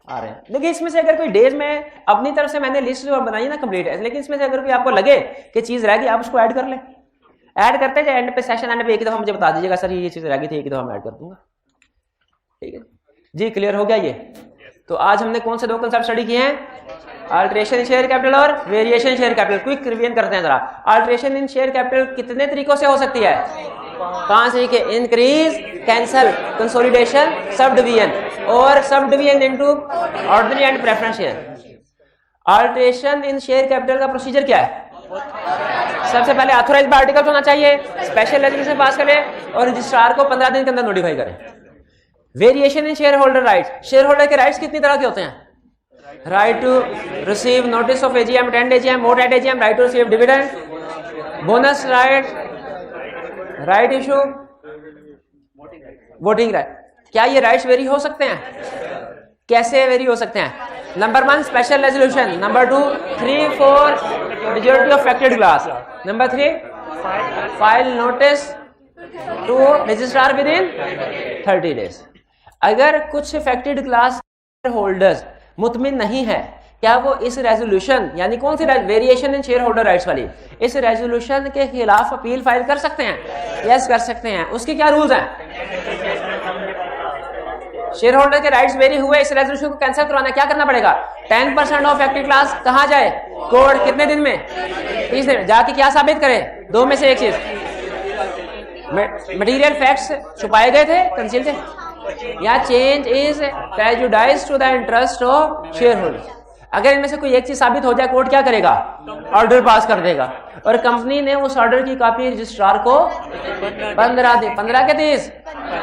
आ रहे हैं। देखिए इसमें से अगर कोई डेज में अपनी तरफ से मैंने लिस्ट जो बनाई है ना कंप्लीट है, लेकिन इसमें से अगर कोई आपको लगे कि चीज रह गई, आप उसको ऐड कर लें। ऐड करते जाए, एंड पे सेशन एंड पे एक ही दफा मुझे बता दीजिएगा सर ये चीज रह गई थी, एक ही दफा मैं ऐड कर दूंगा। ठीक है जी, क्लियर हो गया ये? तो आज हमने कौन से दो कंसेप्ट स्टडी किए हैं? अल्टरेशन इन शेयर कैपिटल और variation in share capital. Quick revision करते हैं जरा। अल्टरेशन इन शेयर कैपिटल कितने तरीकों से हो सकती है? 5 तरीके: increase, cancel, consolidation, sub division, और sub division into ordinary and preference share. Alteration in share capital का प्रोसीजर क्या है? सबसे पहले ऑथराइज्ड आर्टिकल होना चाहिए, स्पेशल रेजोल्यूशन पास करें और रजिस्ट्रार को 15 दिन के अंदर नोटिफाई करें। Variation in shareholder right. Shareholder के राइट्स कितनी तरह के होते हैं? Right to receive notice of AGM, attend AGM, vote at AGM, right to receive dividend, bonus right, right issue, voting right. क्या ये राइट्स वेरी हो सकते हैं? कैसे वेरी हो सकते हैं? Number 1 special resolution, number 2 3/4 majority of affected class, number 3 file notice to registrar within 30 days. अगर कुछ अफेक्टेड क्लास होल्डर्स मुतमिन नहीं है, क्या वो इस रेजोल्यूशन, यानी कौन सी variation in shareholder rights वाली, इस रेजोल्यूशन के खिलाफ अपील फाइल कर सकते हैं? यस कर सकते हैं। उसके क्या रूल्स हैं? शेयर होल्डर के राइट्स वेरी हुए, इस रेजोल्यूशन को कैंसिल करवाना क्या करना पड़ेगा? 10% ऑफ अफेक्टेड क्लास कहाँ जाए? कोर्ट। कितने दिन में? 30 दिन। जाके क्या साबित करें? दो में से एक चीज, मटेरियल फैक्ट्स छुपाए गए थे, कंसील थे, या change is prejudice to the interest of shareholder. अगर इनमें से कोई एक चीज साबित हो जाए, कोर्ट क्या करेगा? ऑर्डर पास कर देगा, और कंपनी ने उस ऑर्डर की कॉपी रजिस्ट्रार को 15 दिन, 15 के 30,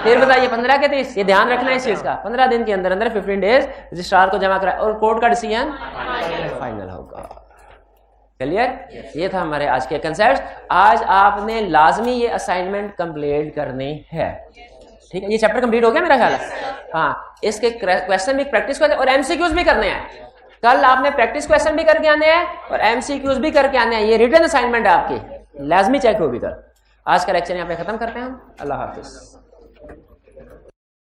फिर बताइए 15 के 30, ये ध्यान रखना है इस चीज का, 15 दिन के अंदर अंदर 15 डेज रजिस्ट्रार को जमा करा, और कोर्ट का डिसीजन फाइनल होगा। क्लियर? ये था हमारे आज के कंसेप्ट। आज आपने लाजमी ये असाइनमेंट कंप्लीट करनी है। ठीक है, ये चैप्टर कंप्लीट हो गया मेरा ख्याल है। हाँ, इसके क्वेश्चन भी प्रैक्टिस करने और एमसीक्यूज भी करने हैं। कल आपने प्रैक्टिस क्वेश्चन भी करके आने हैं और एमसीक्यूज भी करके आने हैं। ये रिटन असाइनमेंट है आपकी, लाजमी चेक होगी कल। आज का लेक्चर यहाँ पे खत्म करते हैं हम। अल्लाह हाफिज।